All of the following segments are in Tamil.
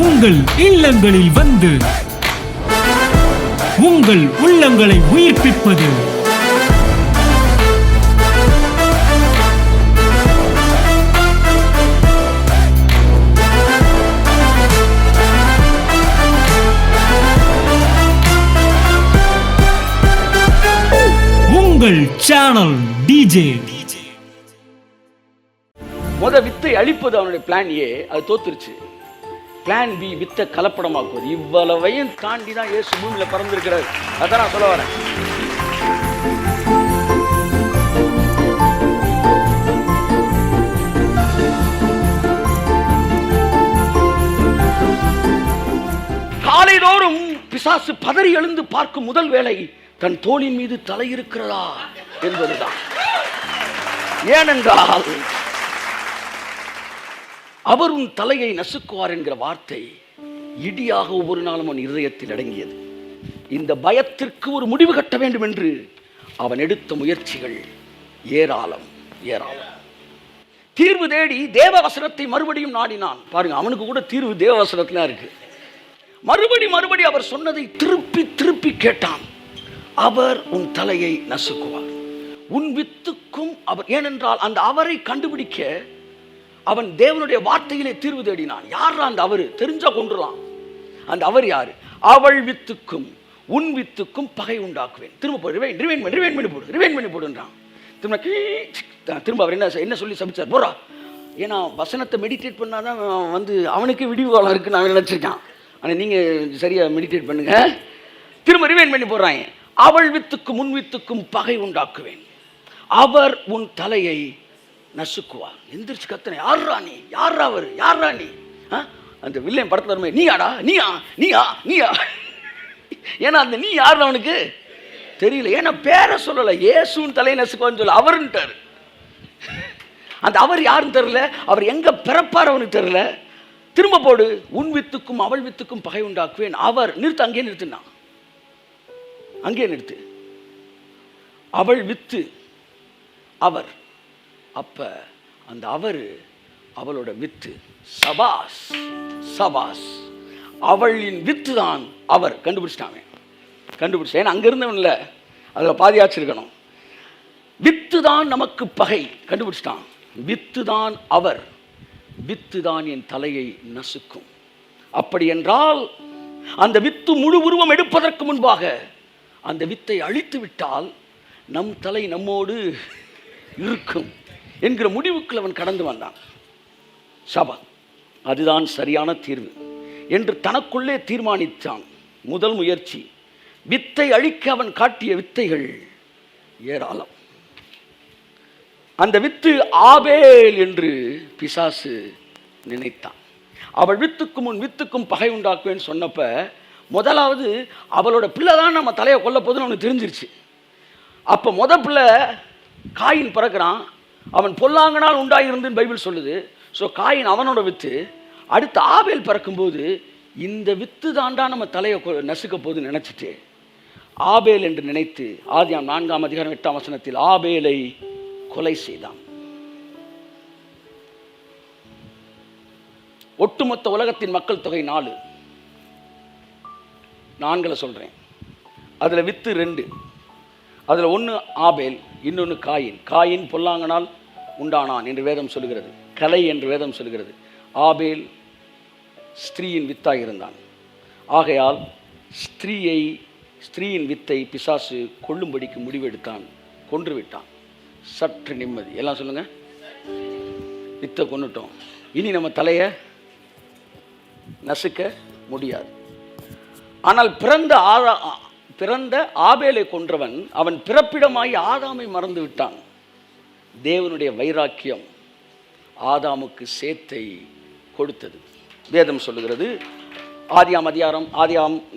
உங்கள் இல்லங்களில் வந்து உங்கள் உள்ளங்களை உயிர்ப்பிப்பது உங்கள் சேனல் டிஜே. வித்தை அழிப்பது அவனுடைய பிளான் ஏ, அது தோத்துருச்சு. பிளான் பி, வித்தை கலப்படமாக்குவது. இவ்வளவையும் தாண்டி தான் இயேசு பூமியில பறந்திருக்கிறார். அதான் நான் சொல்ல வரேன். காலைதோறும் பிசாசு பதறி எழுந்து பார்க்கும் முதல் வேளை தன் தோளின் மீது தலை இருக்கிறதா என்பதுதான். ஏனென்றால் அவர் உன் தலையை நசுக்குவார் என்கிற வார்த்தை இடியாக ஒவ்வொரு நாளும் அவன் இருதயத்தில் அடங்கியது. இந்த பயத்திற்கு ஒரு முடிவு கட்ட வேண்டும் என்று அவன் எடுத்த முயற்சிகள் ஏராளம் ஏராளம். தீர்வு தேடி தேவ வசனத்தை மறுபடியும் நாடினான். பாருங்க, அவனுக்கு கூட தீர்வு தேவ வசனத்துல இருக்கு. மறுபடி அவர் சொன்னதை திருப்பி திருப்பி கேட்டான். அவர் உன் தலையை நசுக்குவார், உன் வித்துக்கும் அவர். ஏனென்றால் அந்த அவரை கண்டுபிடிக்க அவன் தேவனுடைய வார்த்தையிலே தீர்வு தேடினான். யார் அந்த அவரு? தெரிஞ்சா கொண்டுலாம். அந்த அவர் யாரு? அவள் வித்துக்கும் உன் வித்துக்கும் பகை உண்டாக்குவேன். திரும்ப போடு, ரிவைன் பண்ணி போடுன்றான். திரும்ப அவர் என்ன சொல்லி சபிச்சார்? போறா. ஏன்னா வசனத்தை மெடிடேட் பண்ணாதான் வந்து அவனுக்கு விடிவு காலம் இருக்கு நான் நினைச்சிருக்கான். ஆனால் நீங்க சரியா மெடிடேட் பண்ணுங்க. திரும்ப ரிவைன் பண்ணி போடுறாங்க. அவள் வித்துக்கும் உன் வித்துக்கும் பகை உண்டாக்குவேன், அவர் உன் தலையை நசுக்குவார். எந்திரிச்சு கத்தனை, யாரா நீ? யாரா அவரு? யாரா நீ? அந்த வில்லியம் படத்துல வருமே, நீயாடா? நீயா? ஏன்னா அந்த நீ யாரு அவனுக்கு தெரியல. ஏன்னா பேரை சொல்லல. இயேசுவின் தலையை நசுக்குவான்னு சொல்ல அவருன்ட்டாரு. அந்த அவர் யாருன்னு தெரியல, அவர் எங்க பிறப்பார் அவனுக்கு தெரியல. திரும்ப போடு, உன் வித்துக்கும் அவள் வித்துக்கும் பகை உண்டாக்குவேன். அவர் நிறுத்து, அங்கேயே நிறுத்து. அவள் வித்து அவர். அப்ப அந்த அவரு அவளோட வித்து. சபாஸ், அவளின் வித்து தான் அவர். கண்டுபிடிச்சேன். அங்க இருந்தவன்ல அதுல பாதியாச்சிருக்கணும். வித்து தான் நமக்கு பகை. கண்டுபிடிச்சிட்டான். வித்து தான் அவர், வித்து தான் என் தலையை நசுக்கும். அப்படி என்றால் அந்த வித்து முழு உருவம் எடுப்பதற்கு முன்பாக அந்த வித்தை அழித்து விட்டால் நம் தலை நம்மோடு இருக்கும் என்கிற முடிவுக்குள் அவன் கடந்து வந்தான். சபா, அதுதான் சரியான தீர்வு என்று தனக்குள்ளே தீர்மானித்தான். முதல் முயற்சி. வித்தை அழிக்க அவன் காட்டிய வித்தைகள் ஏராளம். அந்த வித்து ஆபேல் என்று பிசாசு நினைத்தான். அவள் வித்துக்கும் உன் வித்துக்கும் பகை உண்டாக்குவேன்னு சொன்னப்ப முதலாவது அவளோட பிள்ளை தான் நம்ம தலையை கொல்ல போதுன்னு அவனுக்கு தெரிஞ்சிருச்சு. அப்ப பிள்ளை காயின் பிறக்கிறான். அவன் பொல்லாங்கனால் உண்டாயிருந்துன்னு பைபிள் சொல்லுது. ஸோ காயின் அவனோட வித்து. அடுத்து ஆபேல் பிறக்கும்போது இந்த வித்து தாண்டா நம்ம தலையை நசுக்க போதுன்னு நினைச்சிட்டு ஆபேல் என்று நினைத்து ஆதியாம் 4:8 ஆபேலை கொலை செய்தான். ஒட்டுமொத்த உலகத்தின் மக்கள் தொகை 4 சொல்றேன். அதுல வித்து 2. அதுல ஒன்று ஆபேல், இன்னொன்று காயின் பொல்லாங்கனால் உண்டானான் என்று வேதம் சொல்லுகிறது. கலை என்று வேதம் சொல்லுகிறது. ஆபேல் ஸ்திரீயின் வித்தாக இருந்தான். ஆகையால் ஸ்திரீயின் வித்தை பிசாசு கொல்லும்படிக்கு முடிவெடுத்தான், கொன்று விட்டான். சற்று நிம்மதி. எல்லாம் சொல்லுங்க, வித்தை கொன்னுட்டோம், இனி நம்ம தலையை நசுக்க முடியாது. ஆனால் பிறந்த ஆபேலை கொன்றவன் அவன் பிறப்பிடமாகி ஆதாமை மறந்து விட்டான். தேவனுடைய வைராக்கியம் ஆதாமுக்கு சேத்தை கொடுத்தது. வேதம் சொல்லுகிறது. ஆதியாம்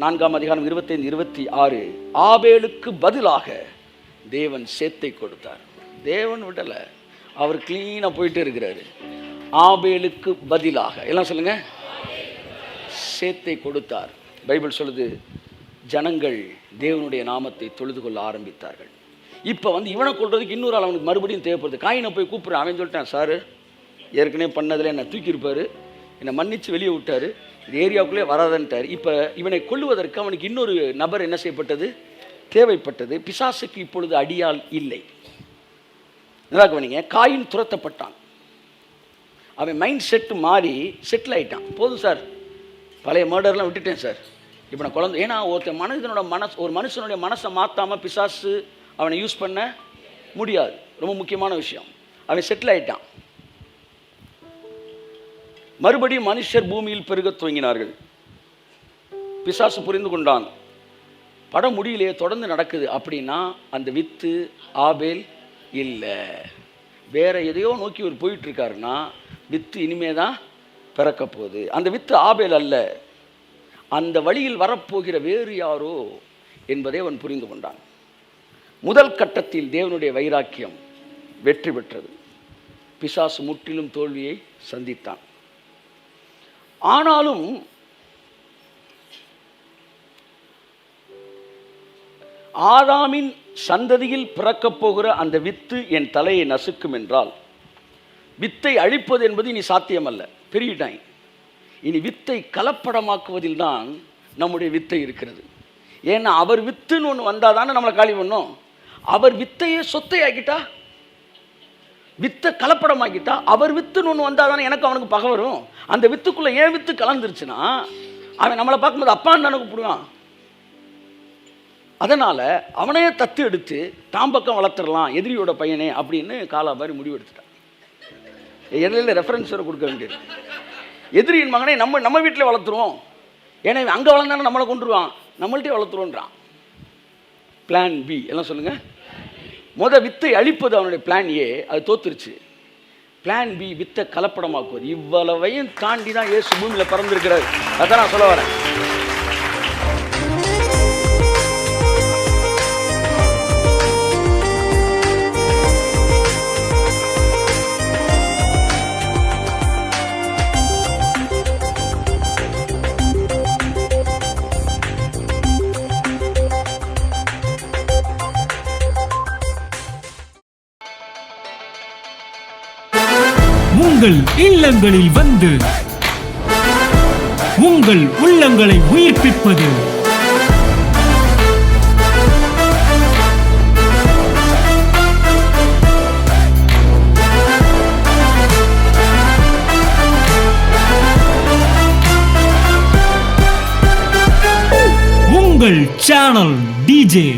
4:25-26 ஆபேலுக்கு பதிலாக தேவன் சேத்தை கொடுத்தார். தேவன் விடல, அவர் கிளீனா போயிட்டு இருக்கிறாரு. ஆபேலுக்கு பதிலாக எல்லாம் சொல்லுங்க, சேத்தை கொடுத்தார். பைபிள் சொல்லுது, ஜனங்கள் தேவனுடைய நாமத்தை தொழுது கொள்ள ஆரம்பித்தார்கள். இப்போ இவனை கொள்றதுக்கு இன்னொரு ஆள் அவனுக்கு மறுபடியும் தேவைப்படுது. காயினை போய் கூப்பிட்றான். அவன் சொல்லிட்டான், சார் ஏற்கனவே பண்ணதில் என்னை தூக்கியிருப்பார், என்னை மன்னித்து வெளியே விட்டார், இந்த ஏரியாவுக்குள்ளே வராதன்ட்டார். இப்போ இவனை கொல்லுவதற்கு அவனுக்கு இன்னொரு நபர் என்ன செய்யப்பட்டது, தேவைப்பட்டது. பிசாசுக்கு இப்பொழுது அடியாள் இல்லை. நல்லா கவனிங்க, காயின் துரத்தப்பட்டான். அவன் மைண்ட் செட்டு மாறி செட்டில் ஆகிட்டான். போதும் சார், பழைய மர்டர்லாம் விட்டுட்டேன் சார், இப்போ நான் குழந்தை. ஏன்னா ஒரு மனுஷனுடைய மனசை மாற்றாமல் பிசாசு அவனை யூஸ் பண்ண முடியாது. ரொம்ப முக்கியமான விஷயம். அவன் செட்டில் ஆகிட்டான். மறுபடியும் மனுஷர் பூமியில் பெருக துவங்கினார்கள். பிசாசு புரிந்து கொண்டான், படம் முடியலையே, தொடர்ந்து நடக்குது. அப்படின்னா அந்த வித்து ஆபேல் இல்லை, வேற எதையோ நோக்கி ஒரு போயிட்டு இருக்காருன்னா வித்து இனிமே தான் பிறக்க போகுது. அந்த வித்து ஆபேல் அல்ல, அந்த வழியில் வரப்போகிற வேறு யாரோ என்பதை அவன் புரிந்து கொண்டான். முதல் கட்டத்தில் தேவனுடைய வைராக்கியம் வெற்றி பெற்றது. பிசாசு முற்றிலும் தோல்வியை சந்தித்தான். ஆனாலும் ஆதாமின் சந்ததியில் பிறக்கப் போகிற அந்த வித்து என் தலையை நசுக்கும் என்றால், வித்தை அழிப்பது என்பது இனி சாத்தியமல்ல, பெருகிட்டாய். இனி வித்தை கலப்படமாக்குவதில் தான் நம்முடைய வித்தை இருக்கிறது. ஏன்னா அவர் வித்துன்னு ஒன்று வந்தால் தானே நம்மளை காலி பண்ணோம். அவர் வித்தையே சொத்தை ஆக்கிட்டா, வித்தை கலப்படமாக்கிட்டா, அவர் வித்துன்னு ஒன்று வந்தால் தானே எனக்கு அவனுக்கு பகை வரும். அந்த வித்துக்குள்ளே ஏன் வித்து கலந்துருச்சுன்னா அவன் நம்மளை பார்க்கும்போது அப்பான்னு தானே கூப்பிடுவான். அதனால் அவனையே தத்து எடுத்து தாம் பக்கம் வளர்த்துடலாம் எதிரியோட பையனே அப்படின்னு காலாபாரி முடிவு எடுத்துட்டான். இடையில ரெஃபரன்ஸ் வர கொடுக்க வேண்டியது. எதிரியின் மகனை நம்ம வீட்டில் வளர்த்துருவோம், ஏன்னா அங்கே வளர்ந்தானே நம்மளை கொண்டுருவான், நம்மள்கிட்டே வளர்த்துருவோன்றான். பிளான் பி எல்லாம் சொல்லுங்கள். வித்தை அழிப்பது அவனுடைய பிளான் ஏ, அது தோத்துருச்சு. பிளான் பி வித்தை கலப்படமாக்குவது. இவ்வளவையும் தாண்டி தான் இயேசு பூமியில் பிறந்திருக்கிறார். அதான் நான் சொல்ல வரேன். உங்கள் இல்லங்களில் வந்து உங்கள் உள்ளங்களை உயிர்ப்பிப்பது உங்கள் சேனல் டிஜே